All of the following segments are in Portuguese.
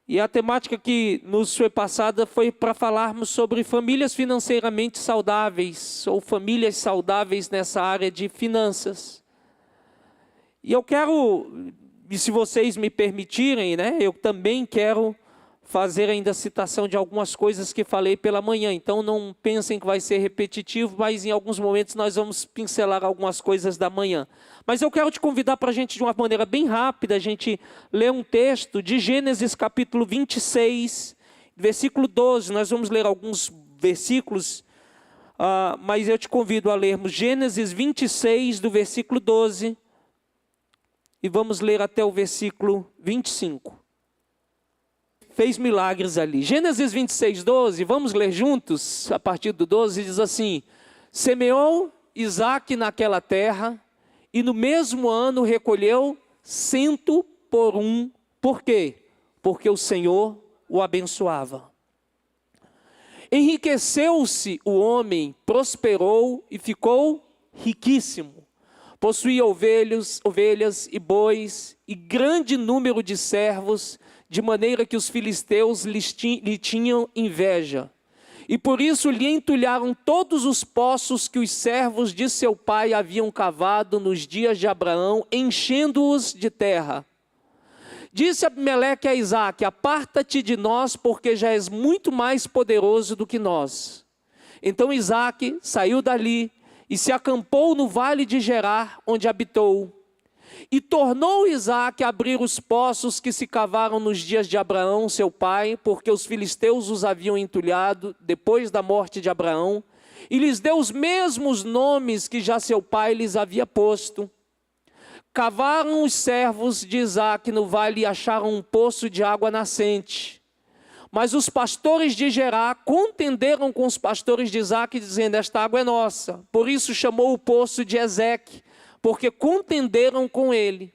E a temática que nos foi passada foi para falarmos sobre famílias financeiramente saudáveis, ou famílias saudáveis nessa área de finanças. E eu quero, e se vocês me permitirem, eu também quero fazer ainda citação de algumas coisas que falei pela manhã. Então não pensem que vai ser repetitivo, mas em alguns momentos nós vamos pincelar algumas coisas da manhã. Mas eu quero te convidar para a gente, de uma maneira bem rápida, a gente ler um texto de Gênesis capítulo 26, versículo 12. Nós vamos ler alguns versículos, mas eu te convido a lermos Gênesis 26, do versículo 12, e vamos ler até o versículo 25. Fez milagres ali. Gênesis 26, 12, vamos ler juntos, a partir do 12, diz assim: semeou Isaque naquela terra, e no mesmo ano recolheu 100 por um. Por quê? Porque o Senhor o abençoava. Enriqueceu-se o homem, prosperou e ficou riquíssimo. Possuía ovelhas e bois, e grande número de servos, de maneira que os filisteus lhe tinham inveja. E por isso lhe entulharam todos os poços que os servos de seu pai haviam cavado nos dias de Abraão, enchendo-os de terra. Disse Abimeleque a Isaque: aparta-te de nós, porque já és muito mais poderoso do que nós. Então Isaque saiu dali e se acampou no vale de Gerar, onde habitou. E tornou Isaque a abrir os poços que se cavaram nos dias de Abraão, seu pai, porque os filisteus os haviam entulhado depois da morte de Abraão, e lhes deu os mesmos nomes que já seu pai lhes havia posto. Cavaram os servos de Isaque no vale e acharam um poço de água nascente. Mas os pastores de Gerar contenderam com os pastores de Isaque, dizendo: esta água é nossa. Por isso chamou o poço de Ezeque, porque contenderam com ele.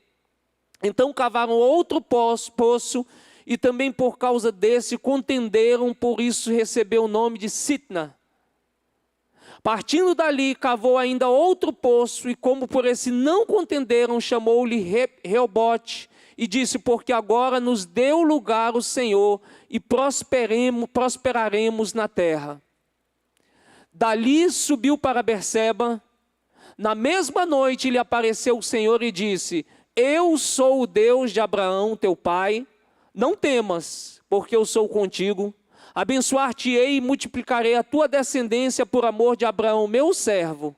Então cavaram outro poço, e também por causa desse contenderam, por isso recebeu o nome de Sitna. Partindo dali, cavou ainda outro poço, e como por esse não contenderam, chamou-lhe Reobote, e disse: porque agora nos deu lugar o Senhor, e prosperaremos na terra. Dali subiu para Berseba. Na mesma noite lhe apareceu o Senhor e disse: eu sou o Deus de Abraão, teu pai. Não temas, porque eu sou contigo. Abençoar-te-ei e multiplicarei a tua descendência por amor de Abraão, meu servo.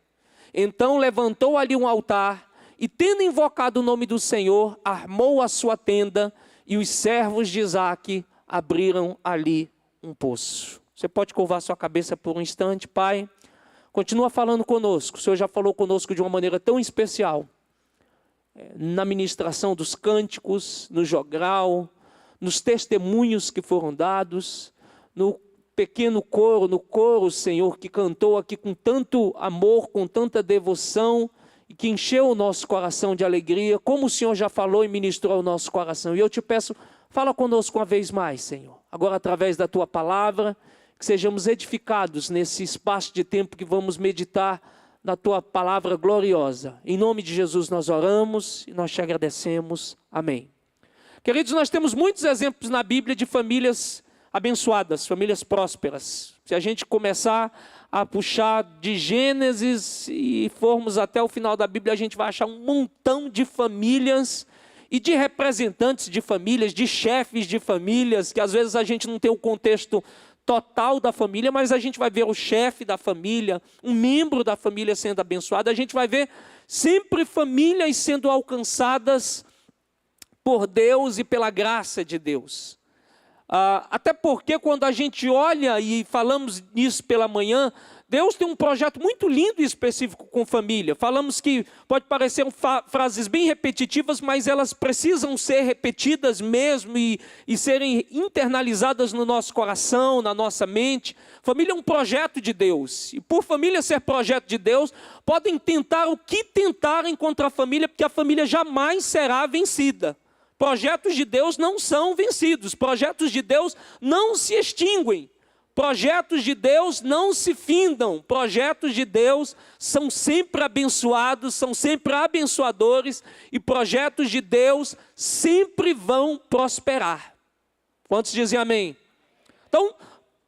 Então levantou ali um altar, e tendo invocado o nome do Senhor, armou a sua tenda, e os servos de Isaque abriram ali um poço. Você pode curvar sua cabeça por um instante, Pai? Continua falando conosco. O Senhor já falou conosco de uma maneira tão especial, na ministração dos cânticos, no jogral, nos testemunhos que foram dados, no pequeno coro, no coro, Senhor, que cantou aqui com tanto amor, com tanta devoção, e que encheu o nosso coração de alegria, como o Senhor já falou e ministrou ao nosso coração. E eu te peço, fala conosco uma vez mais, Senhor, agora através da tua palavra, que sejamos edificados nesse espaço de tempo que vamos meditar na tua palavra gloriosa. Em nome de Jesus nós oramos e nós te agradecemos. Amém. Queridos, nós temos muitos exemplos na Bíblia de famílias abençoadas, famílias prósperas. Se a gente começar a puxar de Gênesis e formos até o final da Bíblia, a gente vai achar um montão de famílias e de representantes de famílias, de chefes de famílias, que às vezes a gente não tem o contexto total da família, mas a gente vai ver o chefe da família, um membro da família sendo abençoado. A gente vai ver sempre famílias sendo alcançadas por Deus e pela graça de Deus. Até porque quando a gente olha, e falamos nisso pela manhã, Deus tem um projeto muito lindo e específico com família. Falamos que pode parecer frases bem repetitivas, mas elas precisam ser repetidas mesmo e serem internalizadas no nosso coração, na nossa mente. Família é um projeto de Deus. E por família ser projeto de Deus, podem tentar o que tentarem contra a família, porque a família jamais será vencida. Projetos de Deus não são vencidos. Projetos de Deus não se extinguem. Projetos de Deus não se findam. Projetos de Deus são sempre abençoados, são sempre abençoadores, e projetos de Deus sempre vão prosperar. Quantos dizem amém? Então,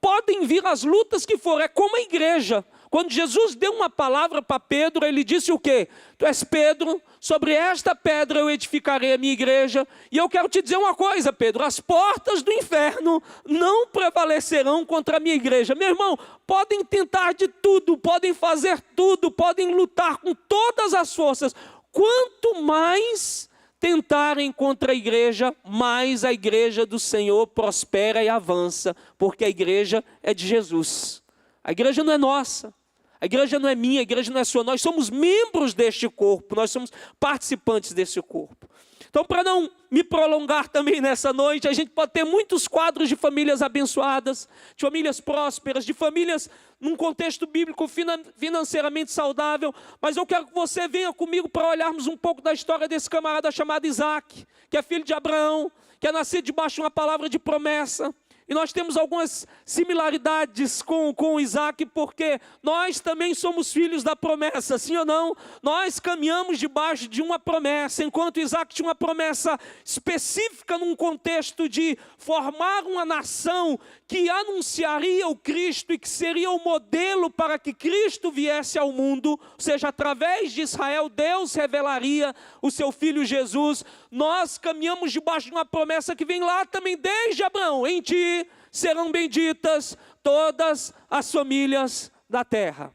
podem vir as lutas que for, é como a igreja. Quando Jesus deu uma palavra para Pedro, ele disse o quê? Tu és Pedro, sobre esta pedra eu edificarei a minha igreja. E eu quero te dizer uma coisa, Pedro, as portas do inferno não prevalecerão contra a minha igreja. Meu irmão, podem tentar de tudo, podem fazer tudo, podem lutar com todas as forças. Quanto mais tentarem contra a igreja, mais a igreja do Senhor prospera e avança, porque a igreja é de Jesus. A igreja não é nossa. A igreja não é minha, a igreja não é sua, nós somos membros deste corpo, nós somos participantes desse corpo. Então, para não me prolongar também nessa noite, a gente pode ter muitos quadros de famílias abençoadas, de famílias prósperas, de famílias num contexto bíblico financeiramente saudável, mas eu quero que você venha comigo para olharmos um pouco da história desse camarada chamado Isaac, que é filho de Abraão, que é nascido debaixo de uma palavra de promessa. E nós temos algumas similaridades com Isaac, porque nós também somos filhos da promessa, sim ou não? Nós caminhamos debaixo de uma promessa, enquanto Isaac tinha uma promessa específica num contexto de formar uma nação que anunciaria o Cristo e que seria o modelo para que Cristo viesse ao mundo, ou seja, através de Israel, Deus revelaria o seu filho Jesus. Nós caminhamos debaixo de uma promessa que vem lá também desde Abraão: em ti serão benditas todas as famílias da terra.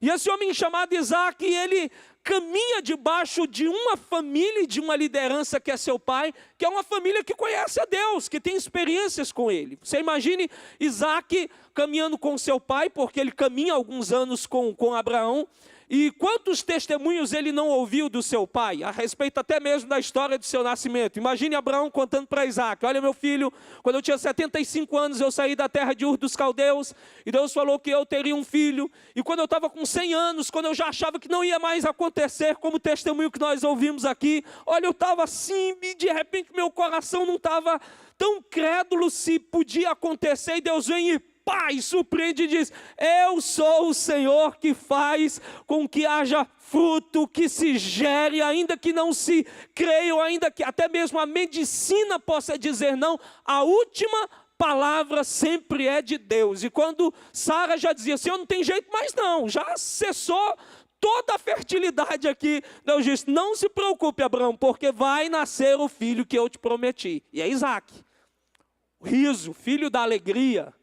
E esse homem chamado Isaac, ele caminha debaixo de uma família e de uma liderança que é seu pai, que é uma família que conhece a Deus, que tem experiências com ele. Você imagine Isaac caminhando com seu pai, porque ele caminha alguns anos com Abraão. E quantos testemunhos ele não ouviu do seu pai, a respeito até mesmo da história do seu nascimento. Imagine Abraão contando para Isaac: olha, meu filho, quando eu tinha 75 anos eu saí da terra de Ur dos Caldeus, e Deus falou que eu teria um filho, e quando eu estava com 100 anos, quando eu já achava que não ia mais acontecer, como o testemunho que nós ouvimos aqui, olha, eu estava assim, e de repente meu coração não estava tão crédulo se podia acontecer, e Deus vem e Pai surpreende e diz: eu sou o Senhor que faz com que haja fruto, que se gere, ainda que não se creia, ou ainda que até mesmo a medicina possa dizer não, a última palavra sempre é de Deus. E quando Sara já dizia assim: eu não tenho jeito mais não, já cessou toda a fertilidade aqui, Deus disse: não se preocupe, Abraão, porque vai nascer o filho que eu te prometi. E é Isaac, o riso, filho da alegria.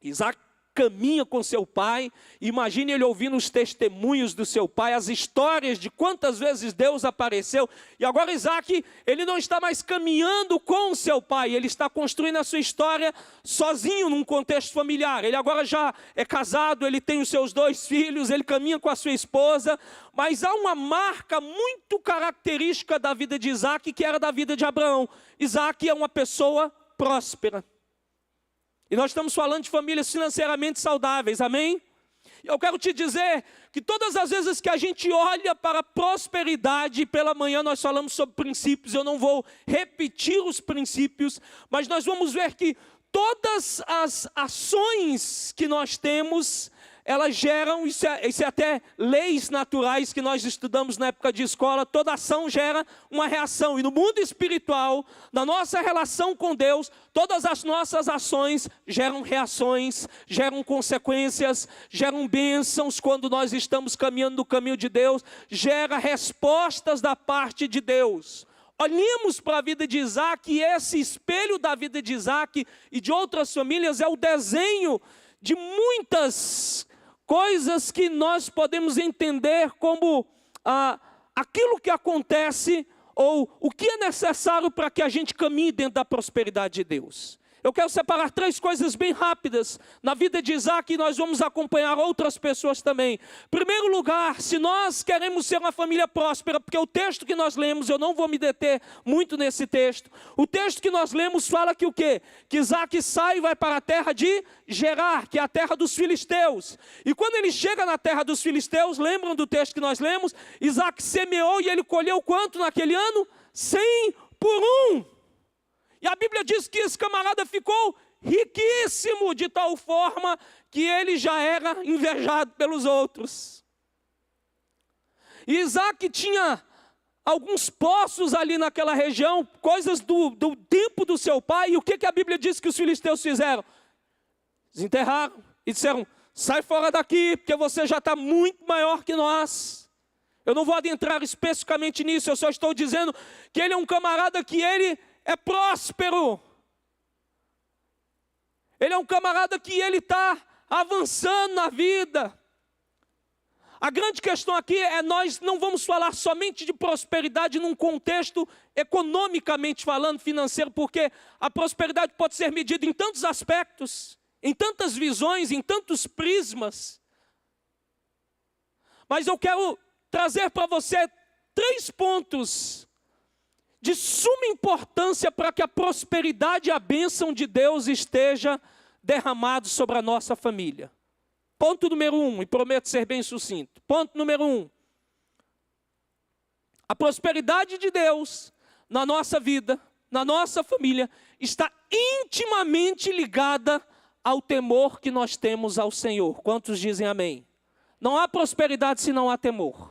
Isaac caminha com seu pai, imagine ele ouvindo os testemunhos do seu pai, as histórias de quantas vezes Deus apareceu. E agora Isaac, ele não está mais caminhando com seu pai, ele está construindo a sua história sozinho num contexto familiar. Ele agora já é casado, ele tem os seus 2 filhos, ele caminha com a sua esposa, mas há uma marca muito característica da vida de Isaac, que era da vida de Abraão. Isaac é uma pessoa próspera. E nós estamos falando de famílias financeiramente saudáveis, amém? Eu quero te dizer que todas as vezes que a gente olha para a prosperidade, pela manhã nós falamos sobre princípios, eu não vou repetir os princípios, mas nós vamos ver que todas as ações que nós temos, elas geram, isso é até leis naturais que nós estudamos na época de escola, toda ação gera uma reação. E no mundo espiritual, na nossa relação com Deus, todas as nossas ações geram reações, geram consequências, geram bênçãos quando nós estamos caminhando no caminho de Deus, gera respostas da parte de Deus. Olhemos para a vida de Isaac, e esse espelho da vida de Isaac e de outras famílias é o desenho de muitas coisas que nós podemos entender como aquilo que acontece ou o que é necessário para que a gente caminhe dentro da prosperidade de Deus. Eu quero separar 3 coisas bem rápidas na vida de Isaac, e nós vamos acompanhar outras pessoas também. Em primeiro lugar, se nós queremos ser uma família próspera, porque o texto que nós lemos, eu não vou me deter muito nesse texto, o texto que nós lemos fala que o quê? Que Isaac sai e vai para a terra de Gerar, que é a terra dos filisteus. E quando ele chega na terra dos filisteus, lembram do texto que nós lemos? Isaac semeou e ele colheu quanto naquele ano? 100 por 1. E a Bíblia diz que esse camarada ficou riquíssimo, de tal forma que ele já era invejado pelos outros. E Isaac tinha alguns poços ali naquela região, coisas do tempo do seu pai. E o que a Bíblia diz que os filisteus fizeram? Desenterraram e disseram: sai fora daqui, porque você já está muito maior que nós. Eu não vou adentrar especificamente nisso, eu só estou dizendo que ele é um camarada que ele é próspero. Ele é um camarada que ele está avançando na vida. A grande questão aqui é: nós não vamos falar somente de prosperidade num contexto economicamente falando, financeiro, porque a prosperidade pode ser medida em tantos aspectos, em tantas visões, em tantos prismas. Mas eu quero trazer para você 3 pontos de suma importância para que a prosperidade e a bênção de Deus esteja derramado sobre a nossa família. Ponto número 1, e prometo ser bem sucinto. Ponto número 1. A prosperidade de Deus na nossa vida, na nossa família, está intimamente ligada ao temor que nós temos ao Senhor. Quantos dizem amém? Não há prosperidade se não há temor.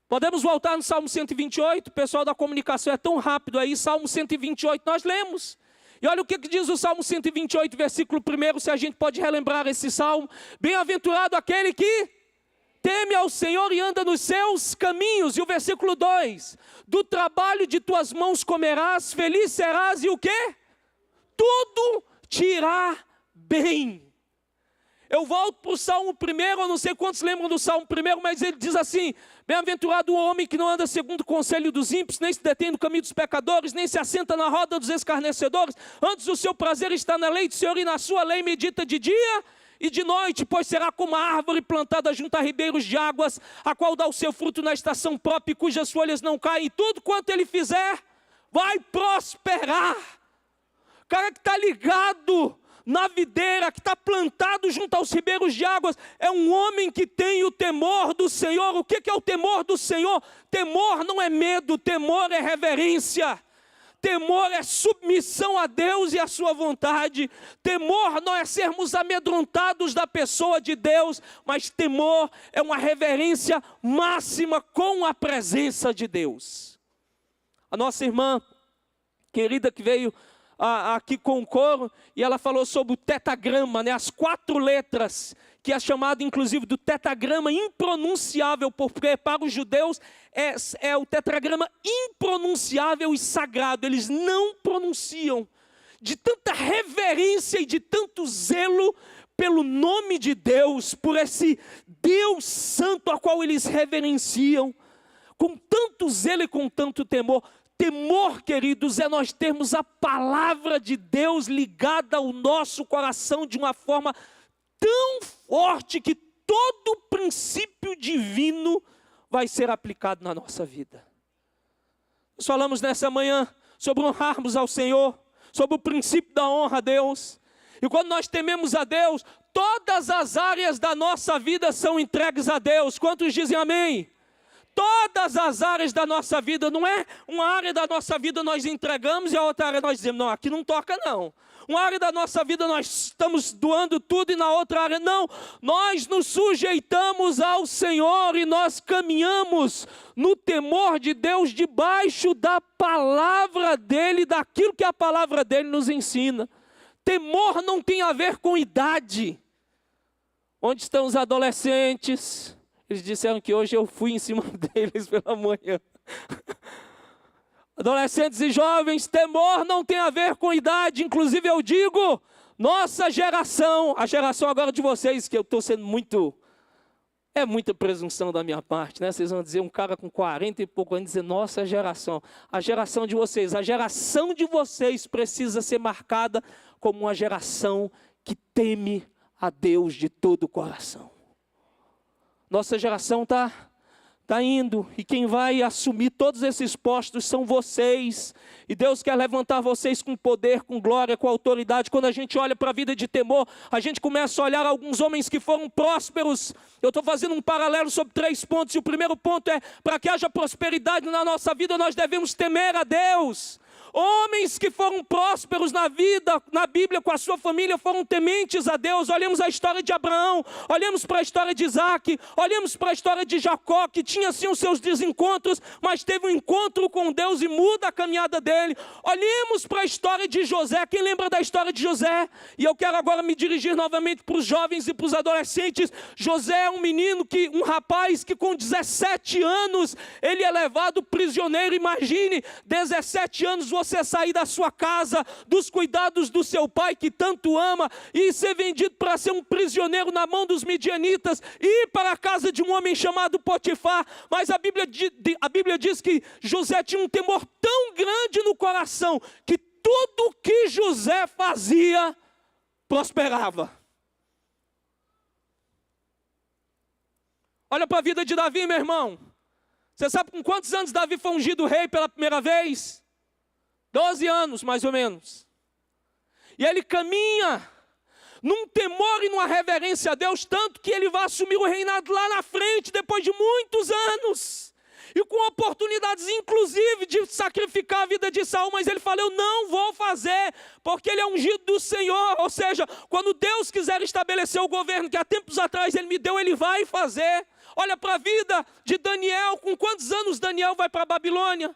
Podemos voltar no Salmo 128, o pessoal da comunicação é tão rápido aí, Salmo 128, nós lemos. E olha o que diz o Salmo 128, versículo 1, se a gente pode relembrar esse Salmo. Bem-aventurado aquele que teme ao Senhor e anda nos seus caminhos. E o versículo 2, do trabalho de tuas mãos comerás, feliz serás e o quê? Tudo te irá bem. Eu volto para o Salmo 1, eu não sei quantos lembram do Salmo 1, mas ele diz assim: bem-aventurado o homem que não anda segundo o conselho dos ímpios, nem se detém no caminho dos pecadores, nem se assenta na roda dos escarnecedores. Antes o seu prazer está na lei do Senhor, e na sua lei medita de dia e de noite. Pois será como a árvore plantada junto a ribeiros de águas, a qual dá o seu fruto na estação própria, e cujas folhas não caem. E tudo quanto ele fizer vai prosperar. O cara que está ligado na videira, que está plantado junto aos ribeiros de águas, é um homem que tem o temor do Senhor. O que é o temor do Senhor? Temor não é medo, temor é reverência. Temor é submissão a Deus e a sua vontade. Temor não é sermos amedrontados da pessoa de Deus, mas temor é uma reverência máxima com a presença de Deus. A nossa irmã querida que veio aqui com o coro, e ela falou sobre o tetagrama, né? As 4 letras, que é chamado inclusive do tetagrama impronunciável, porque para os judeus é o tetragrama impronunciável e sagrado. Eles não pronunciam, de tanta reverência e de tanto zelo pelo nome de Deus, por esse Deus santo a qual eles reverenciam, com tanto zelo e com tanto temor. Temor, queridos, é nós termos a palavra de Deus ligada ao nosso coração de uma forma tão forte que todo princípio divino vai ser aplicado na nossa vida. Nós falamos nessa manhã sobre honrarmos ao Senhor, sobre o princípio da honra a Deus. E quando nós tememos a Deus, todas as áreas da nossa vida são entregues a Deus. Quantos dizem amém? Todas as áreas da nossa vida, não é uma área da nossa vida nós entregamos e a outra área nós dizemos: não, aqui não toca não. Uma área da nossa vida nós estamos doando tudo e na outra área não. Nós nos sujeitamos ao Senhor e nós caminhamos no temor de Deus, debaixo da palavra dEle, daquilo que a palavra dEle nos ensina. Temor não tem a ver com idade. Onde estão os adolescentes? Eles disseram que hoje eu fui em cima deles pela manhã. Adolescentes e jovens, temor não tem a ver com idade. Inclusive eu digo, nossa geração, a geração agora de vocês, que eu estou sendo muito... É muita presunção da minha parte, né? Vocês vão dizer, um cara com 40 e pouco anos, dizer, nossa geração. A geração de vocês precisa ser marcada como uma geração que teme a Deus de todo o coração. Nossa geração está indo, e quem vai assumir todos esses postos são vocês. E Deus quer levantar vocês com poder, com glória, com autoridade. Quando a gente olha para a vida de temor, a gente começa a olhar alguns homens que foram prósperos. Eu estou fazendo um paralelo sobre 3 pontos. E o primeiro ponto é, para que haja prosperidade na nossa vida, nós devemos temer a Deus. Homens que foram prósperos na vida, na Bíblia, com a sua família, foram tementes a Deus. Olhamos a história de Abraão, olhamos para a história de Isaac, olhamos para a história de Jacó, que tinha sim os seus desencontros, mas teve um encontro com Deus e muda a caminhada dele. Olhemos para a história de José. Quem lembra da história de José? E eu quero agora me dirigir novamente para os jovens e para os adolescentes. José é um menino, um rapaz que com 17 anos, ele é levado prisioneiro. Imagine, 17 anos você sair da sua casa, dos cuidados do seu pai que tanto ama, e ser vendido para ser um prisioneiro na mão dos midianitas, e ir para a casa de um homem chamado Potifar. Mas a Bíblia diz que José tinha um temor tão grande no coração, que tudo que José fazia, prosperava. Olha para a vida de Davi, meu irmão. Você sabe com quantos anos Davi foi ungido rei pela primeira vez? 12 anos, mais ou menos. E ele caminha num temor e numa reverência a Deus, tanto que ele vai assumir o reinado lá na frente, depois de muitos anos. E com oportunidades, inclusive, de sacrificar a vida de Saul, mas ele fala, eu não vou fazer, porque ele é ungido do Senhor. Ou seja, quando Deus quiser estabelecer o governo que há tempos atrás ele me deu, ele vai fazer. Olha para a vida de Daniel. Com quantos anos Daniel vai para a Babilônia?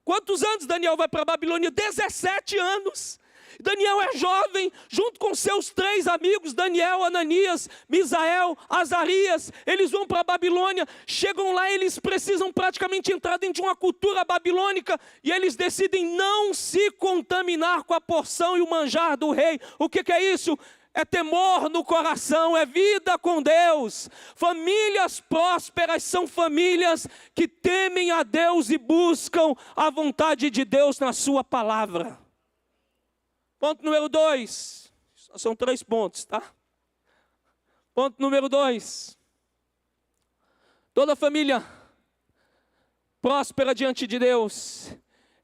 Quantos anos Daniel vai para a Babilônia? 17 anos. Daniel é jovem, junto com seus 3 amigos, Daniel, Ananias, Misael, Azarias. Eles vão para a Babilônia, chegam lá, eles precisam praticamente entrar dentro de uma cultura babilônica, e eles decidem não se contaminar com a porção e o manjar do rei. O que é isso? É temor no coração, é vida com Deus. Famílias prósperas são famílias que temem a Deus e buscam a vontade de Deus na sua palavra. Ponto número 2, são 3 pontos, tá? Ponto número 2, toda família próspera diante de Deus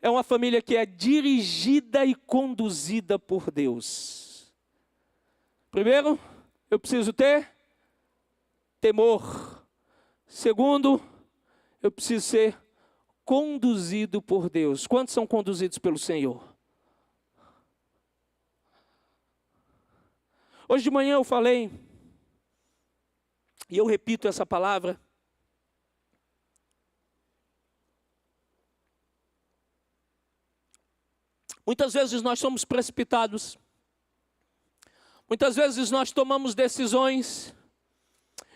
é uma família que é dirigida e conduzida por Deus. Primeiro, eu preciso ter temor. Segundo, eu preciso ser conduzido por Deus. Quantos são conduzidos pelo Senhor? Hoje de manhã eu falei, e eu repito essa palavra, muitas vezes nós somos precipitados, muitas vezes nós tomamos decisões,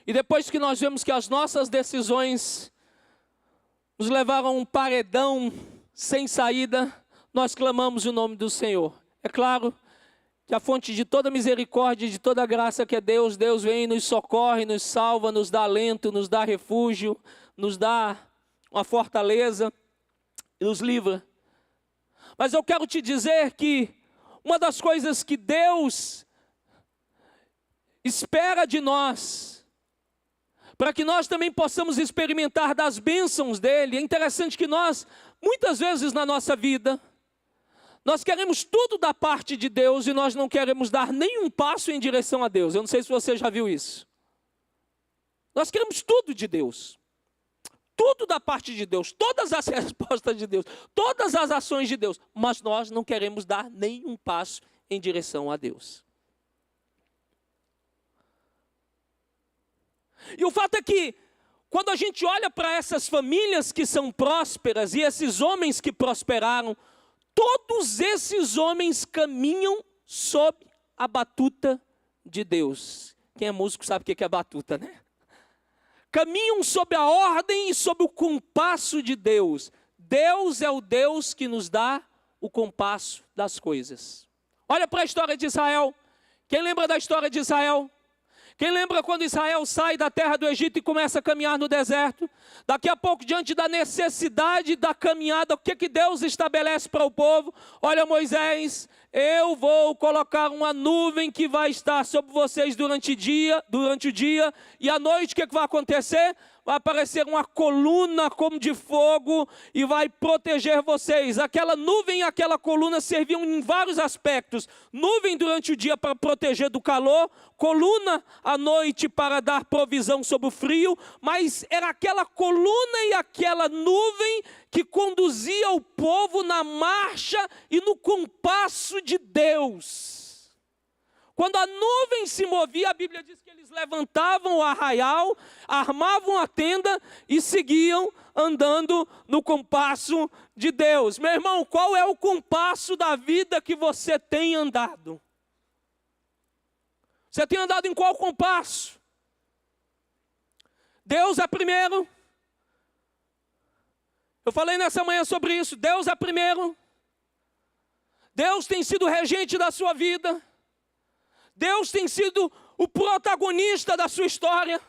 e depois que nós vemos que as nossas decisões nos levaram a um paredão sem saída, nós clamamos o nome do Senhor. É claro que a fonte de toda misericórdia e de toda graça que é Deus, Deus vem e nos socorre, nos salva, nos dá alento, nos dá refúgio, nos dá uma fortaleza e nos livra. Mas eu quero te dizer que uma das coisas que Deus espera de nós, para que nós também possamos experimentar das bênçãos dele, é interessante que nós, muitas vezes na nossa vida, nós queremos tudo da parte de Deus e nós não queremos dar nenhum passo em direção a Deus. Eu não sei se você já viu isso. Nós queremos tudo de Deus. Tudo da parte de Deus. Todas as respostas de Deus. Todas as ações de Deus. Mas nós não queremos dar nenhum passo em direção a Deus. E o fato é que, quando a gente olha para essas famílias que são prósperas e esses homens que prosperaram, todos esses homens caminham sob a batuta de Deus. Quem é músico sabe o que é batuta, né? Caminham sob a ordem e sob o compasso de Deus. Deus é o Deus que nos dá o compasso das coisas. Olha para a história de Israel. Quem lembra da história de Israel? Quem lembra quando Israel sai da terra do Egito e começa a caminhar no deserto? Daqui a pouco, diante da necessidade da caminhada, o que Deus estabelece para o povo? Olha, Moisés, eu vou colocar uma nuvem que vai estar sobre vocês durante o dia, e à noite o que vai acontecer? vai aparecer uma coluna como de fogo e vai proteger vocês. Aquela nuvem e aquela coluna serviam em vários aspectos. Nuvem durante o dia para proteger do calor, coluna à noite para dar provisão sobre o frio, mas era aquela coluna e aquela nuvem que conduzia o povo na marcha e no compasso de Deus. Quando a nuvem se movia, a Bíblia diz que eles levantavam o arraial, armavam a tenda e seguiam andando no compasso de Deus. Meu irmão, qual é o compasso da vida que você tem andado? Você tem andado em qual compasso? Deus é primeiro. Eu falei nessa manhã sobre isso. Deus é primeiro. Deus tem sido regente da sua vida. Deus tem sido o protagonista da sua história.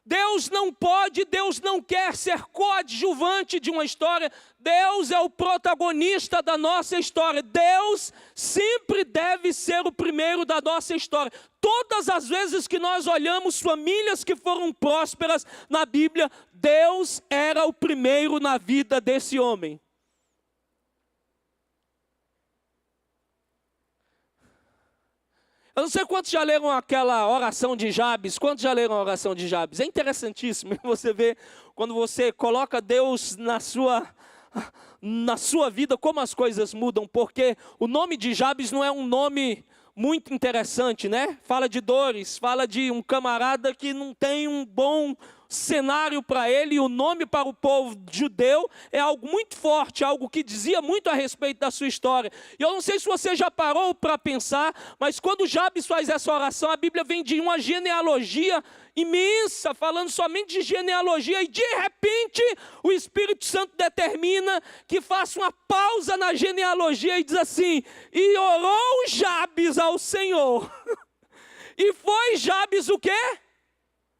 Deus não quer ser coadjuvante de uma história. Deus é o protagonista da nossa história. Deus sempre deve ser o primeiro da nossa história. Todas as vezes que nós olhamos famílias que foram prósperas na Bíblia, Deus era o primeiro na vida desse homem. Eu não sei quantos já leram aquela oração de Jabes. Quantos já leram a oração de Jabes? É interessantíssimo você ver, quando você coloca Deus na sua vida, como as coisas mudam. Porque o nome de Jabes não é um nome muito interessante, né? Fala de dores, fala de um camarada que não tem um bom cenário para ele, e o nome para o povo judeu é algo muito forte, algo que dizia muito a respeito da sua história. E eu não sei se você já parou para pensar, mas quando Jabes faz essa oração, a Bíblia vem de uma genealogia imensa, falando somente de genealogia, e de repente o Espírito Santo determina que faça uma pausa na genealogia e diz assim: e orou Jabes ao Senhor. E foi Jabes o quê?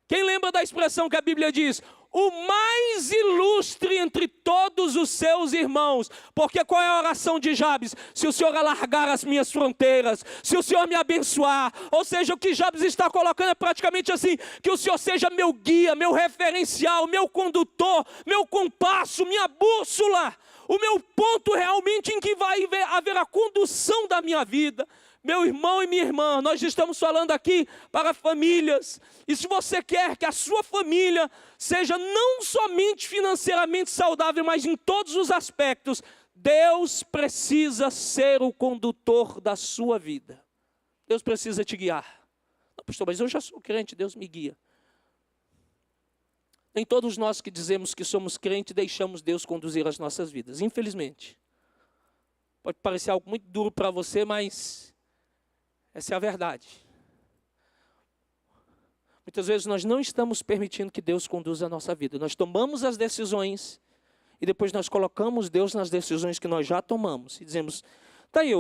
Quem lembra da expressão que a Bíblia diz? O mais ilustre entre todos os seus irmãos. Porque qual é a oração de Jabes? Se o Senhor alargar as minhas fronteiras, se o Senhor me abençoar. Ou seja, o que Jabes está colocando é praticamente assim: que o Senhor seja meu guia, meu referencial, meu condutor, meu compasso, minha bússola. O meu ponto realmente em que vai haver a condução da minha vida. Meu irmão e minha irmã, nós estamos falando aqui para famílias. E se você quer que a sua família seja não somente financeiramente saudável, mas em todos os aspectos, Deus precisa ser o condutor da sua vida. Deus precisa te guiar. Não, pastor, mas eu já sou crente, Deus me guia. Nem todos nós que dizemos que somos crentes deixamos Deus conduzir as nossas vidas, infelizmente. Pode parecer algo muito duro para você, mas essa é a verdade. Muitas vezes nós não estamos permitindo que Deus conduza a nossa vida. Nós tomamos as decisões e depois nós colocamos Deus nas decisões que nós já tomamos. E dizemos, tá aí,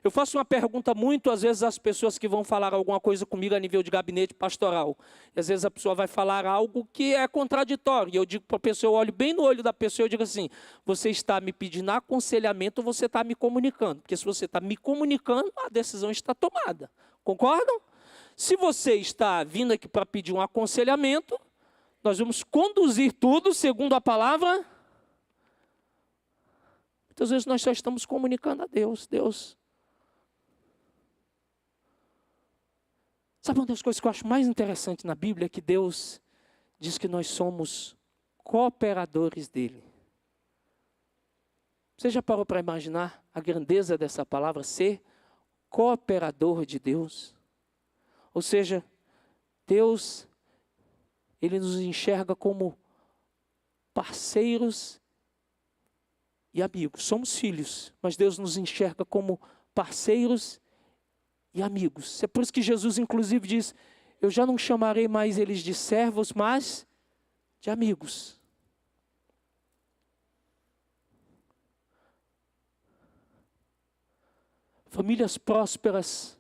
eu faço uma pergunta muito, às vezes, às pessoas que vão falar alguma coisa comigo a nível de gabinete pastoral. E às vezes a pessoa vai falar algo que é contraditório. E eu digo para a pessoa, eu olho bem no olho da pessoa e eu digo assim: você está me pedindo aconselhamento ou você está me comunicando? Porque se você está me comunicando, a decisão está tomada. Concordam? Se você está vindo aqui para pedir um aconselhamento, nós vamos conduzir tudo segundo a palavra. Muitas vezes nós só estamos comunicando a Deus. Sabe uma das coisas que eu acho mais interessante na Bíblia? É que Deus diz que nós somos cooperadores dele. Você já parou para imaginar a grandeza dessa palavra, ser cooperador de Deus? Ou seja, Deus, ele nos enxerga como parceiros e amigos. Somos filhos, mas Deus nos enxerga como parceiros e amigos. É por isso que Jesus inclusive diz: eu já não chamarei mais eles de servos, mas de amigos. Famílias prósperas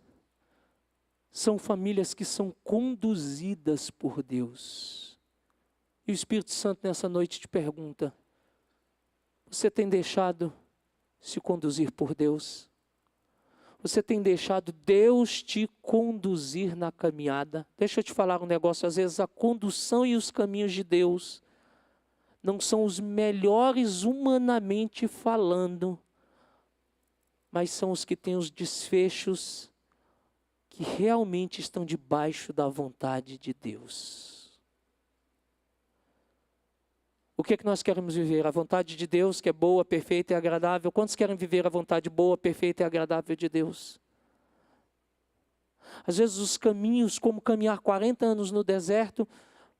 são famílias que são conduzidas por Deus. E o Espírito Santo nessa noite te pergunta: você tem deixado se conduzir por Deus? Você tem deixado Deus te conduzir na caminhada? Deixa eu te falar um negócio, às vezes a condução e os caminhos de Deus não são os melhores humanamente falando, mas são os que têm os desfechos que realmente estão debaixo da vontade de Deus. O que é que nós queremos viver? A vontade de Deus, que é boa, perfeita e agradável. Quantos querem viver a vontade boa, perfeita e agradável de Deus? Às vezes os caminhos, como caminhar 40 anos no deserto,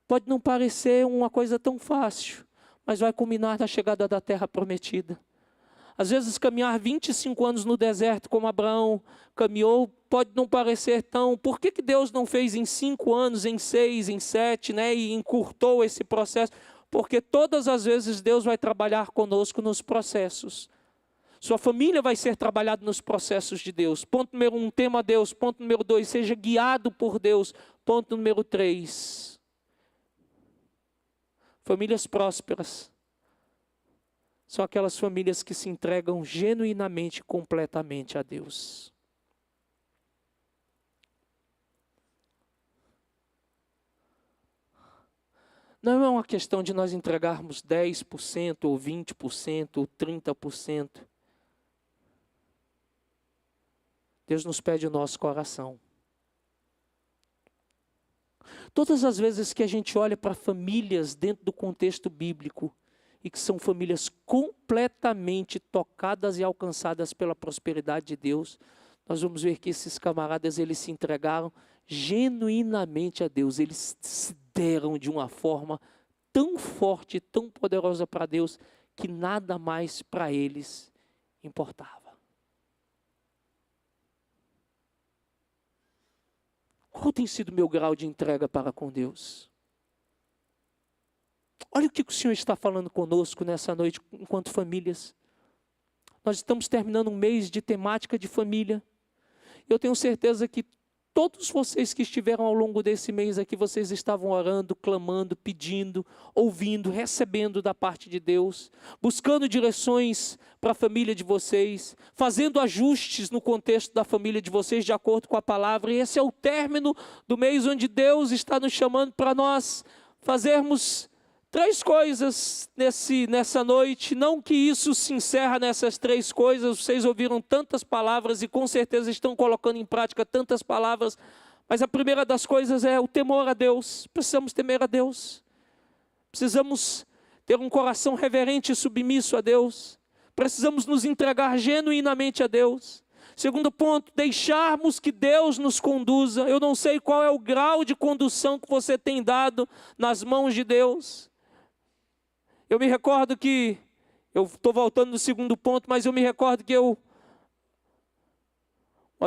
pode não parecer uma coisa tão fácil, mas vai culminar na chegada da terra prometida. Às vezes caminhar 25 anos no deserto, como Abraão caminhou, pode não parecer tão... Por que Deus não fez em 5 anos, em 6, em 7, né? E encurtou esse processo? Porque todas as vezes Deus vai trabalhar conosco nos processos. Sua família vai ser trabalhada nos processos de Deus. Ponto número 1, tema a Deus. Ponto número 2, seja guiado por Deus. Ponto número 3, famílias prósperas são aquelas famílias que se entregam genuinamente, completamente a Deus. Não é uma questão de nós entregarmos 10%, ou 20%, ou 30%. Deus nos pede o nosso coração. Todas as vezes que a gente olha para famílias dentro do contexto bíblico, e que são famílias completamente tocadas e alcançadas pela prosperidade de Deus, nós vamos ver que esses camaradas, eles se entregaram genuinamente a Deus. Eles se deram de uma forma tão forte, tão poderosa para Deus, que nada mais para eles importava. Qual tem sido o meu grau de entrega para com Deus? Olha o que o Senhor está falando conosco nessa noite, enquanto famílias. Nós estamos terminando um mês de temática de família. Eu tenho certeza que todos vocês que estiveram ao longo desse mês aqui, vocês estavam orando, clamando, pedindo, ouvindo, recebendo da parte de Deus, buscando direções para a família de vocês, fazendo ajustes no contexto da família de vocês, de acordo com a palavra. E esse é o término do mês onde Deus está nos chamando para nós fazermos 3 coisas nessa noite. Não que isso se encerra nessas 3 coisas, vocês ouviram tantas palavras e com certeza estão colocando em prática tantas palavras, mas a primeira das coisas é o temor a Deus. Precisamos temer a Deus, precisamos ter um coração reverente e submisso a Deus, precisamos nos entregar genuinamente a Deus. Segundo ponto, deixarmos que Deus nos conduza. Eu não sei qual é o grau de condução que você tem dado nas mãos de Deus. Eu me recordo que, eu estou voltando no segundo ponto, mas eu me recordo que uma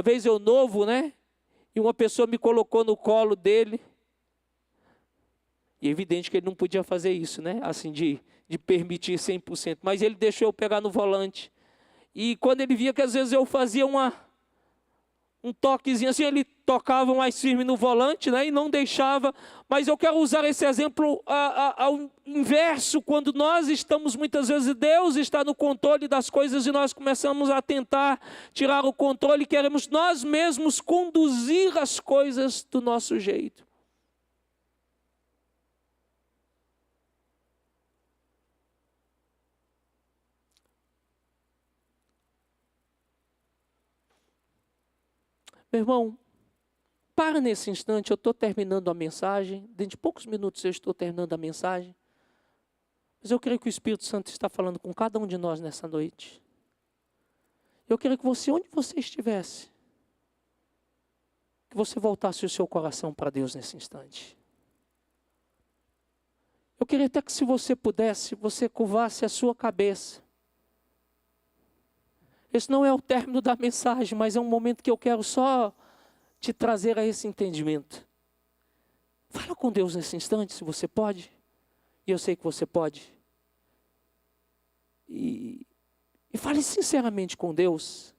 vez eu novo, né? E uma pessoa me colocou no colo dele. E é evidente que ele não podia fazer isso, né? Assim, de permitir 100%. Mas ele deixou eu pegar no volante. E quando ele via que às vezes eu fazia um toquezinho assim, ele tocava mais firme no volante, né, e não deixava. Mas eu quero usar esse exemplo ao inverso, quando nós estamos, muitas vezes, Deus está no controle das coisas e nós começamos a tentar tirar o controle e queremos nós mesmos conduzir as coisas do nosso jeito. Meu irmão, para nesse instante, eu estou terminando a mensagem, dentro de poucos minutos eu estou terminando a mensagem, mas eu creio que o Espírito Santo está falando com cada um de nós nessa noite. Eu queria que você, onde você estivesse, que você voltasse o seu coração para Deus nesse instante. Eu queria até que, se você pudesse, você curvasse a sua cabeça. Esse não é o término da mensagem, mas é um momento que eu quero só te trazer a esse entendimento. Fala com Deus nesse instante, se você pode. E eu sei que você pode. E fale sinceramente com Deus.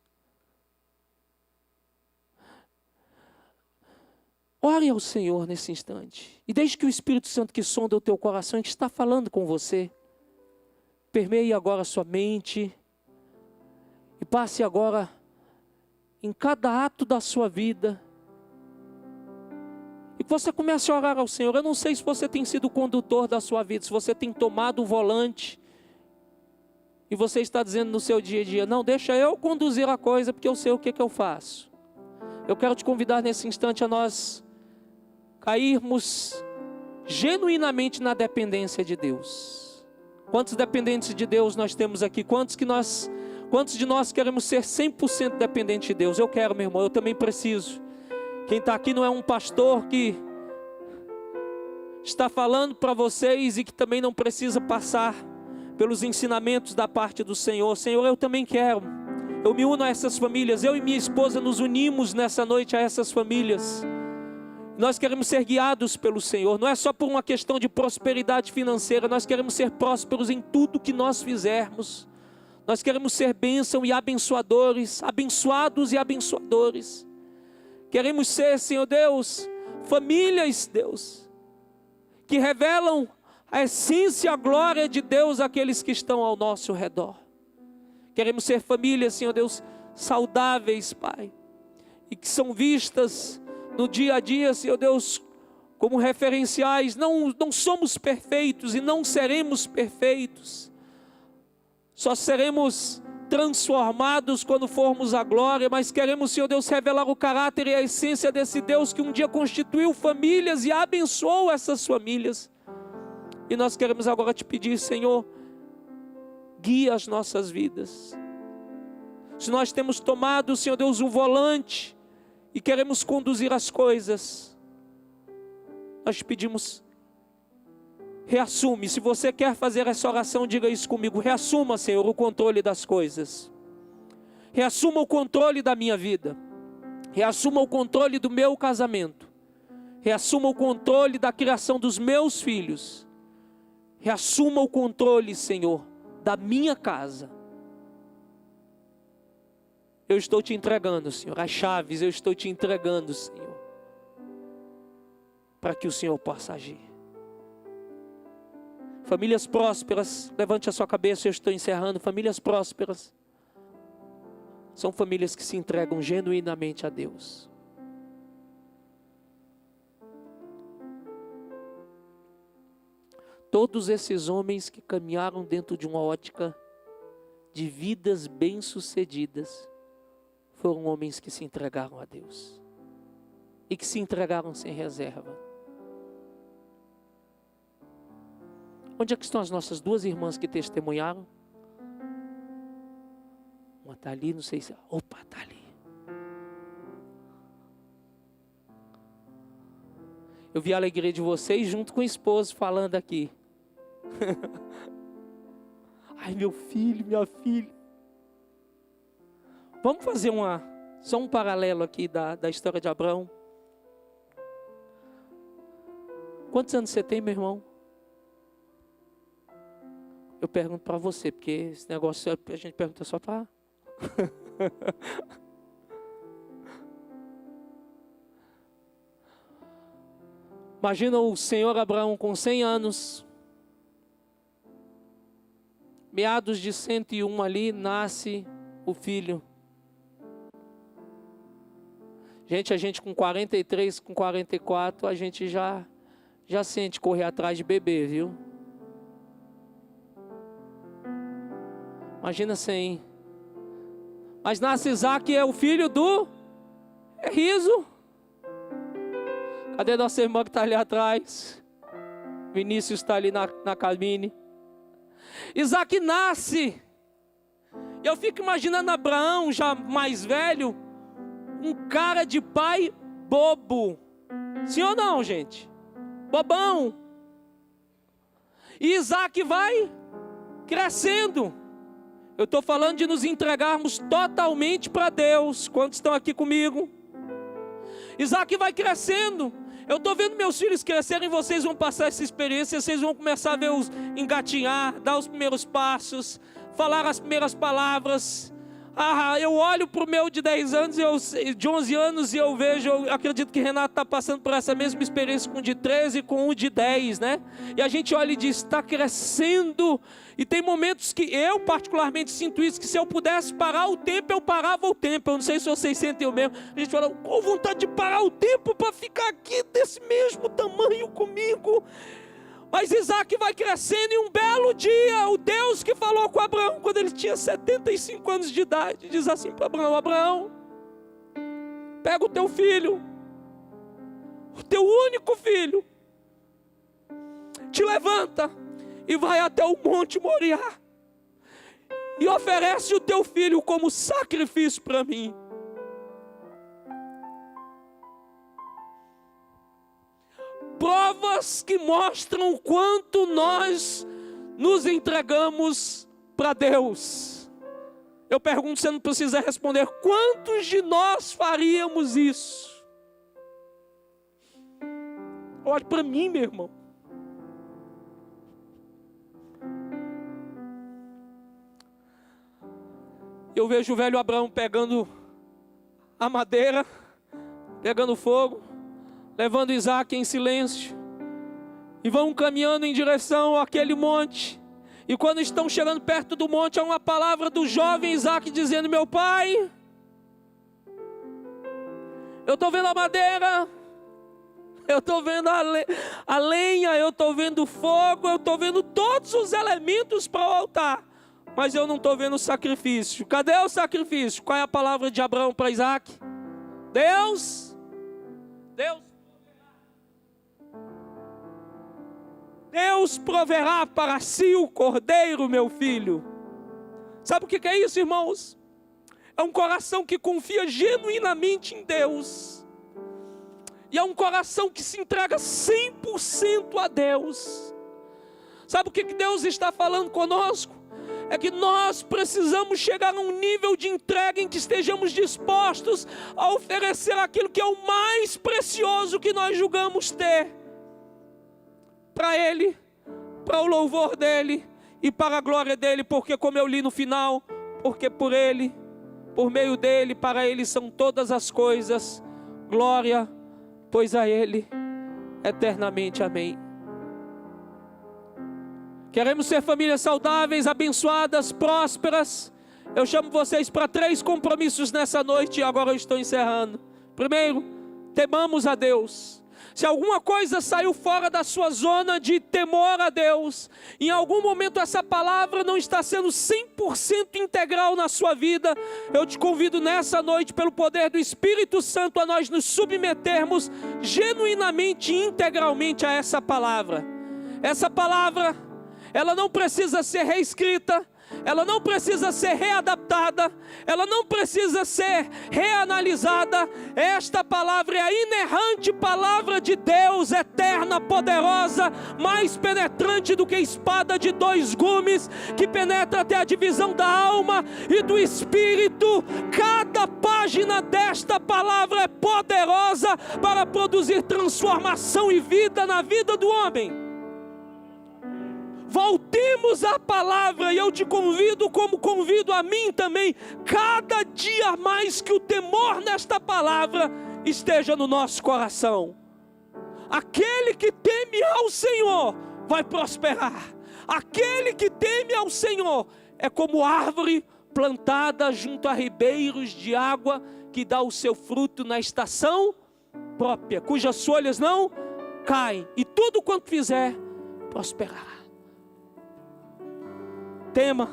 Ore ao Senhor nesse instante. E deixe que o Espírito Santo que sonda o teu coração e que está falando com você, permeie agora a sua mente. E passe agora em cada ato da sua vida. E que você comece a orar ao Senhor. Eu não sei se você tem sido o condutor da sua vida, se você tem tomado o volante, e você está dizendo no seu dia a dia, não, deixa eu conduzir a coisa, porque eu sei o que eu faço. Eu quero te convidar nesse instante a nós cairmos genuinamente na dependência de Deus. Quantos dependentes de Deus nós temos aqui? Quantos de nós queremos ser 100% dependente de Deus? Eu quero, meu irmão, eu também preciso. Quem está aqui não é um pastor que está falando para vocês e que também não precisa passar pelos ensinamentos da parte do Senhor. Senhor, eu também quero. Eu me uno a essas famílias. Eu e minha esposa nos unimos nessa noite a essas famílias. Nós queremos ser guiados pelo Senhor. Não é só por uma questão de prosperidade financeira. Nós queremos ser prósperos em tudo que nós fizermos. Nós queremos ser bênção e abençoadores, abençoados e abençoadores. Queremos ser, Senhor Deus, famílias, Deus, que revelam a essência e a glória de Deus àqueles que estão ao nosso redor. Queremos ser famílias, Senhor Deus, saudáveis, Pai, e que são vistas no dia a dia, Senhor Deus, como referenciais. Não somos perfeitos e não seremos perfeitos. Só seremos transformados quando formos à glória, mas queremos, Senhor Deus, revelar o caráter e a essência desse Deus que um dia constituiu famílias e abençoou essas famílias. E nós queremos agora te pedir, Senhor, guia as nossas vidas. Se nós temos tomado, Senhor Deus, o volante e queremos conduzir as coisas, nós te pedimos, reassume. Se você quer fazer essa oração, diga isso comigo. Reassuma, Senhor, o controle das coisas. Reassuma o controle da minha vida. Reassuma o controle do meu casamento. Reassuma o controle da criação dos meus filhos. Reassuma o controle, Senhor, da minha casa. Eu estou te entregando, Senhor, as chaves eu estou te entregando, Senhor, para que o Senhor possa agir. Famílias prósperas, levante a sua cabeça, eu estou encerrando. Famílias prósperas são famílias que se entregam genuinamente a Deus. Todos esses homens que caminharam dentro de uma ótica de vidas bem-sucedidas foram homens que se entregaram a Deus e que se entregaram sem reserva. Onde é que estão as nossas duas irmãs que testemunharam? Uma está ali, não sei se... Opa, está ali. Eu vi a alegria de vocês junto com o esposo falando aqui. Ai, meu filho, minha filha. Vamos fazer só um paralelo aqui da história de Abraão. Quantos anos você tem, meu irmão? Eu pergunto para você, porque esse negócio a gente pergunta só para... Imagina o senhor Abraão com 100 anos, meados de 101 ali, nasce o filho. A gente com 43, com 44, a gente já sente correr atrás de bebê, viu? Imagina 100. Mas nasce Isaac, é o filho do riso. Cadê nossa irmã que está ali atrás? Vinícius está ali na cabine. Isaac nasce. E eu fico imaginando Abraão, já mais velho, um cara de pai bobo. Sim ou não, gente? Bobão. E Isaac vai crescendo. Eu estou falando de nos entregarmos totalmente para Deus. Quantos estão aqui comigo? Isaac vai crescendo. Eu estou vendo meus filhos crescerem. Vocês vão passar essa experiência. Vocês vão começar a ver engatinhar, dar os primeiros passos, falar as primeiras palavras. Eu olho para o meu de 10 anos, de 11 anos, e eu vejo, eu acredito que Renato está passando por essa mesma experiência com o de 13 e com o de 10, né? E a gente olha e diz, está crescendo. E tem momentos que eu particularmente sinto isso, que se eu pudesse parar o tempo, eu parava o tempo. Eu não sei se vocês sentem o mesmo. A gente fala, com vontade de parar o tempo para ficar aqui desse mesmo tamanho comigo. Mas Isaac vai crescendo e um belo dia, o Deus que falou com Abraão quando ele tinha 75 anos de idade, diz assim para Abraão, Abraão, pega o teu filho, o teu único filho, te levanta e vai até o monte Moriá e oferece o teu filho como sacrifício para mim. Provas que mostram o quanto nós nos entregamos para Deus. Eu pergunto, você não precisa responder, quantos de nós faríamos isso? Olhe para mim, meu irmão. Eu vejo o velho Abraão pegando a madeira, pegando fogo, levando Isaac em silêncio, e vão caminhando em direção àquele monte, e quando estão chegando perto do monte, há uma palavra do jovem Isaac dizendo, meu pai, eu estou vendo a madeira, eu estou vendo a lenha, eu estou vendo o fogo, eu estou vendo todos os elementos para o altar, mas eu não estou vendo o sacrifício. Cadê o sacrifício? Qual é a palavra de Abraão para Isaac? Deus proverá para si o cordeiro, meu filho. Sabe o que é isso, irmãos? É um coração que confia genuinamente em Deus. E é um coração que se entrega 100% a Deus. Sabe o que Deus está falando conosco? É que nós precisamos chegar a um nível de entrega em que estejamos dispostos a oferecer aquilo que é o mais precioso que nós julgamos ter, para Ele, para o louvor dEle e para a glória dEle, porque como eu li no final, porque por Ele, por meio dEle, para Ele são todas as coisas, glória, pois a Ele, eternamente, amém. Queremos ser famílias saudáveis, abençoadas, prósperas. Eu chamo vocês para 3 compromissos nessa noite e agora eu estou encerrando. Primeiro, temamos a Deus. Se alguma coisa saiu fora da sua zona de temor a Deus, em algum momento essa palavra não está sendo 100% integral na sua vida, eu te convido nessa noite, pelo poder do Espírito Santo, a nós nos submetermos genuinamente e integralmente a essa palavra. Essa palavra, ela não precisa ser reescrita, ela não precisa ser readaptada, ela não precisa ser reanalisada. Esta palavra é a inerrante palavra de Deus, eterna, poderosa, mais penetrante do que espada de 2 gumes, que penetra até a divisão da alma e do espírito. Cada página desta palavra é poderosa para produzir transformação e vida na vida do homem. Voltemos à palavra, e eu te convido, como convido a mim também, cada dia mais que o temor nesta palavra esteja no nosso coração. Aquele que teme ao Senhor vai prosperar. Aquele que teme ao Senhor é como árvore plantada junto a ribeiros de água, que dá o seu fruto na estação própria, cujas folhas não caem, e tudo quanto fizer prosperará. Tema.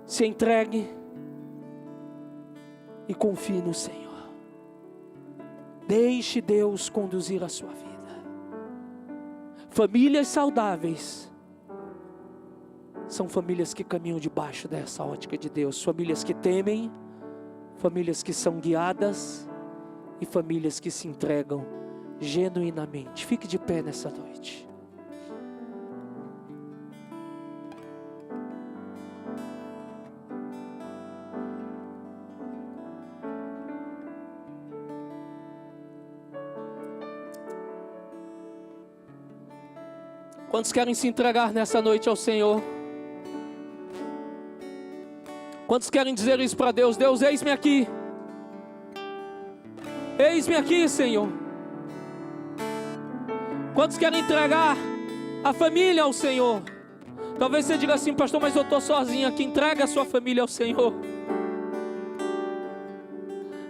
Se entregue e confie no Senhor. Deixe Deus conduzir a sua vida. Famílias saudáveis são famílias que caminham debaixo dessa ótica de Deus. Famílias que temem, famílias que são guiadas e famílias que se entregam genuinamente. Fique de pé nessa noite. Quantos querem se entregar nessa noite ao Senhor? Quantos querem dizer isso para Deus? Deus, eis-me aqui. Eis-me aqui, Senhor. Quantos querem entregar a família ao Senhor? Talvez você diga assim: pastor, mas eu estou sozinho aqui. Entrega a sua família ao Senhor.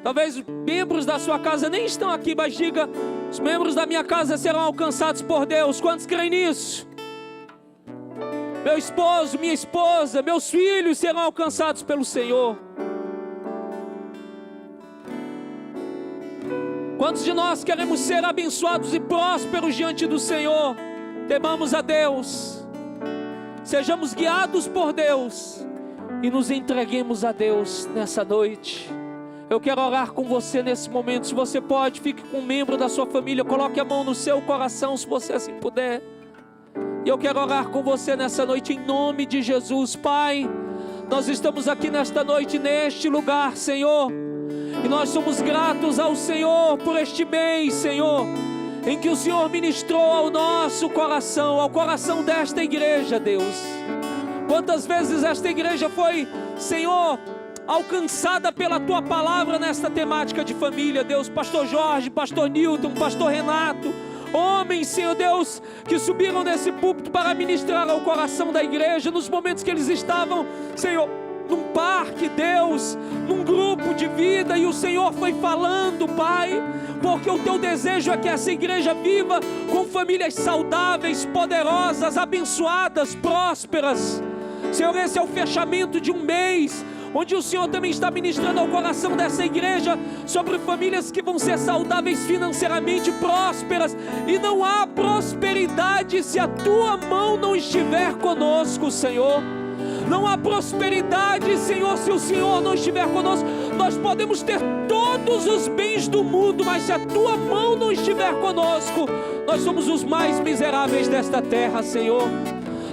Talvez membros da sua casa nem estão aqui, mas diga: os membros da minha casa serão alcançados por Deus. Quantos creem nisso? Meu esposo, minha esposa, meus filhos serão alcançados pelo Senhor. Quantos de nós queremos ser abençoados e prósperos diante do Senhor? Temamos a Deus, sejamos guiados por Deus e nos entreguemos a Deus nessa noite. Eu quero orar com você nesse momento. Se você pode, fique com um membro da sua família, coloque a mão no seu coração, se você assim puder. E eu quero orar com você nessa noite em nome de Jesus. Pai, nós estamos aqui nesta noite, neste lugar, Senhor, e nós somos gratos ao Senhor por este mês, Senhor, em que o Senhor ministrou ao nosso coração, ao coração desta igreja, Deus. Quantas vezes esta igreja foi, Senhor, alcançada pela Tua palavra nesta temática de família, Deus. Pastor Jorge, Pastor Newton, Pastor Renato, homens, Senhor Deus, que subiram nesse púlpito para ministrar ao coração da igreja, nos momentos que eles estavam, Senhor, num parque, Deus, num grupo de vida, e o Senhor foi falando, Pai, porque o Teu desejo é que essa igreja viva com famílias saudáveis, poderosas, abençoadas, prósperas. Senhor, esse é o fechamento de um mês, onde o Senhor também está ministrando ao coração dessa igreja sobre famílias que vão ser saudáveis financeiramente, prósperas, e não há prosperidade se a Tua mão não estiver conosco, Senhor. Não há prosperidade, Senhor, se o Senhor não estiver conosco. Nós podemos ter todos os bens do mundo, mas se a Tua mão não estiver conosco, nós somos os mais miseráveis desta terra, Senhor.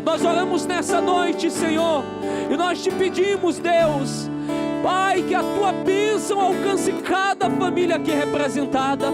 Nós oramos nessa noite, Senhor, e nós Te pedimos, Deus, Pai, que a Tua bênção alcance cada família aqui representada.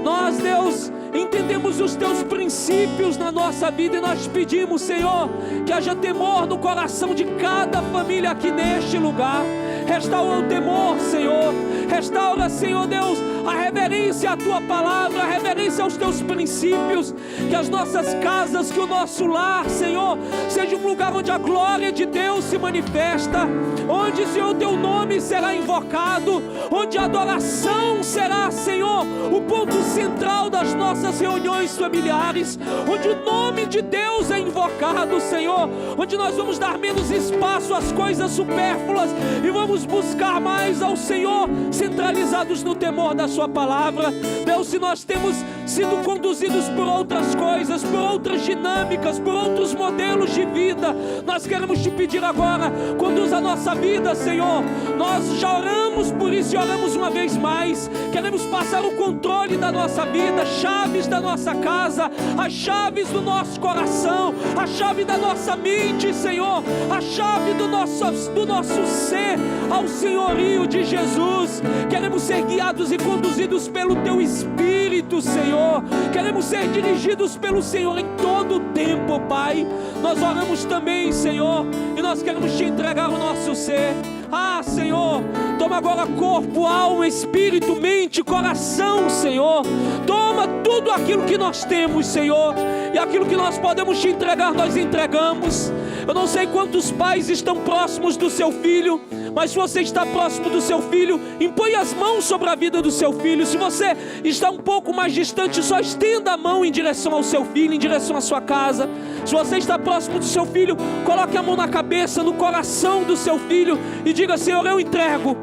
Nós, Deus, entendemos os Teus princípios na nossa vida, e nós Te pedimos, Senhor, que haja temor no coração de cada família aqui neste lugar. Restaura o temor, Senhor. Restaura, Senhor Deus, a reverência à Tua palavra, a reverência aos Teus princípios. Que as nossas casas, que o nosso lar, Senhor, seja um lugar onde a glória de Deus se manifesta, onde, Senhor, o Teu nome será invocado, onde a adoração será, Senhor, o ponto central das nossas reuniões familiares, onde o nome de Deus é invocado, Senhor, onde nós vamos dar menos espaço às coisas supérfluas e vamos buscar mais ao Senhor, centralizados no temor da Sua palavra. Deus, se nós temos sido conduzidos por outras coisas, por outras dinâmicas, por outros modelos de vida, nós queremos Te pedir agora, conduz a nossa vida, Senhor. Nós já oramos por isso e oramos uma vez mais. Queremos passar o controle da nossa vida, chaves da nossa casa, as chaves do nosso coração, a chave da nossa mente, Senhor, a chave do nosso ser ao senhorio de Jesus. Queremos ser guiados e conduzidos pelo Teu Espírito, Senhor. Queremos ser dirigidos pelo Senhor em todo o tempo, Pai. Nós oramos também, Senhor, e nós queremos Te entregar o nosso ser. Ah, Senhor, toma agora corpo, alma, espírito, mente, coração, Senhor. Toma tudo aquilo que nós temos, Senhor, e aquilo que nós podemos Te entregar, nós entregamos. Eu não sei quantos pais estão próximos do seu filho, mas se você está próximo do seu filho, impõe as mãos sobre a vida do seu filho. Se você está um pouco mais distante, só estenda a mão em direção ao seu filho, em direção à sua casa. Se você está próximo do seu filho, coloque a mão na cabeça, no coração do seu filho e diga: Senhor, eu entrego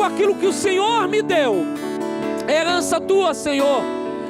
aquilo que o Senhor me deu. É herança Tua, Senhor,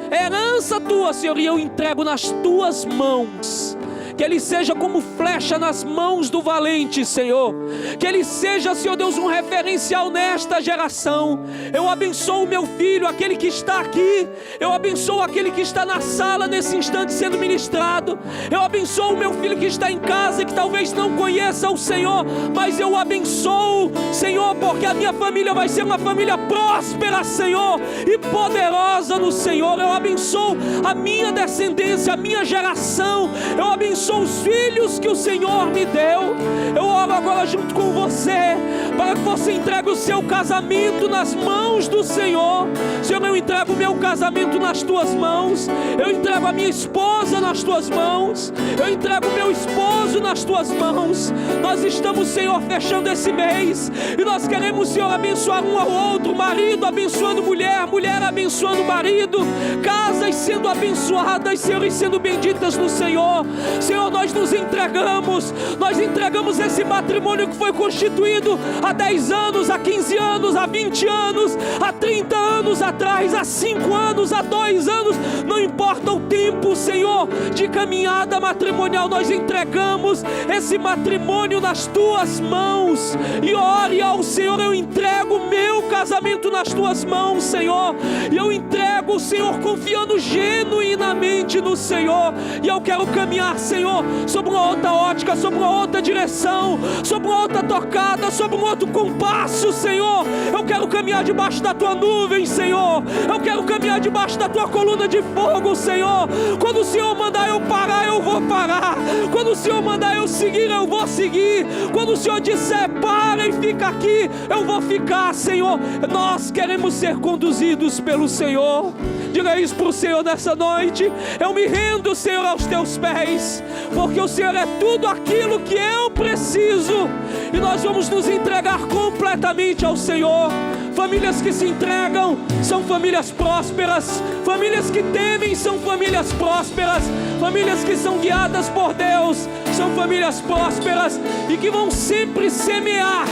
é herança Tua, Senhor, e eu entrego nas Tuas mãos. que ele seja como flecha nas mãos do valente, Senhor, que ele seja, Senhor Deus, um referencial nesta geração. Eu abençoo o meu filho, aquele que está aqui, eu abençoo aquele que está na sala nesse instante sendo ministrado, eu abençoo o meu filho que está em casa e que talvez não conheça o Senhor, mas eu abençoo, Senhor, porque a minha família vai ser uma família próspera, Senhor, e poderosa no Senhor. Eu abençoo a minha descendência, a minha geração, eu abençoo os filhos que o Senhor me deu. Eu oro agora junto com você, para que você entregue o seu casamento nas mãos do Senhor. Senhor, eu entrego o meu casamento nas tuas mãos, eu entrego a minha esposa nas tuas mãos, eu entrego o meu esposo nas tuas mãos. Nós estamos, Senhor, fechando esse mês, e nós queremos, Senhor, abençoar um ao outro, marido abençoando mulher, mulher abençoando marido, casas sendo abençoadas, Senhor, e sendo benditas no Senhor. Senhor, nós nos entregamos, nós entregamos esse matrimônio que foi constituído há 10 anos, há 15 anos, há 20 anos, há 30 anos atrás, há 5 anos, há 2 anos, não importa o tempo, Senhor, de caminhada matrimonial, nós entregamos esse matrimônio nas tuas mãos. E ore ao Senhor, eu entrego o meu casamento nas tuas mãos, Senhor, e eu entrego, Senhor, confiando genuinamente no Senhor. E eu quero caminhar, Senhor, sobre uma outra ótica, sobre uma outra direção, sobre uma outra tocada, sobre um outro compasso, Senhor. Eu quero caminhar debaixo da tua nuvem, Senhor, eu quero caminhar debaixo da tua coluna de fogo, Senhor. Quando o Senhor mandar eu parar, eu vou parar. Quando o Senhor mandar eu seguir, eu vou seguir. Quando o Senhor disser para e fica aqui, eu vou ficar, Senhor. Nós queremos ser conduzidos pelo Senhor. Diga isso para o Senhor nessa noite. Eu me rendo, Senhor, aos teus pés, porque o Senhor é tudo aquilo que eu preciso, e nós vamos nos entregar completamente ao Senhor. Famílias que se entregam são famílias prósperas, famílias que temem são famílias prósperas, famílias que são guiadas por Deus são famílias prósperas, e que vão sempre semear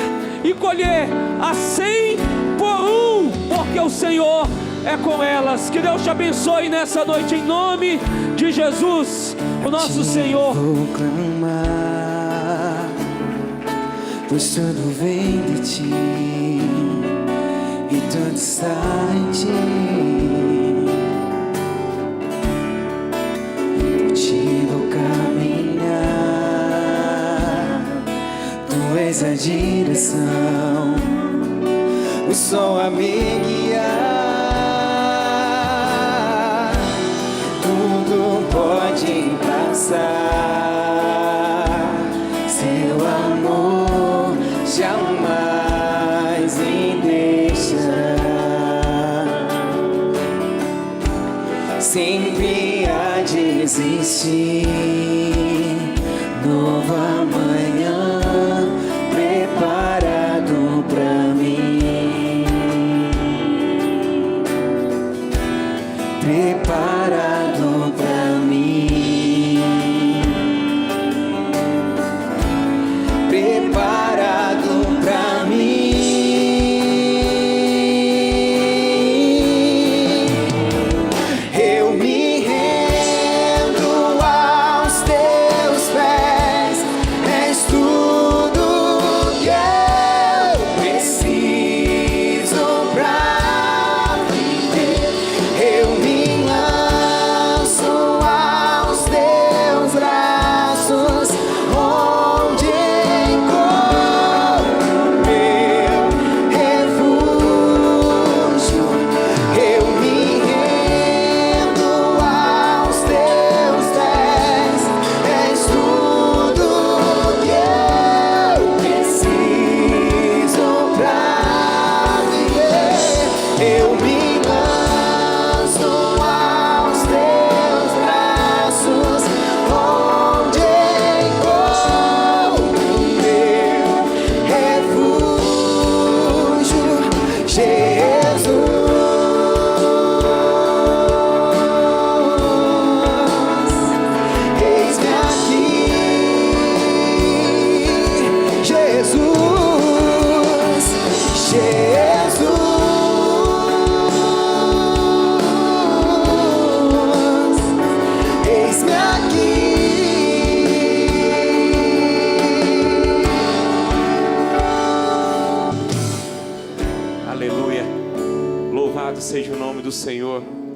e colher a 100 por 1, porque o Senhor é com elas. Que Deus te abençoe nessa noite, em nome de Jesus, o nosso Senhor. Vou clamar, pois tudo vem de ti, e tudo está em ti. Por ti vou caminhar, tu és a direção, o sol a me guiar. Tudo pode passar, seu amor jamais me deixará. Sempre há de existir novo amanhã preparado pra mim, preparado pra mim. Senhor.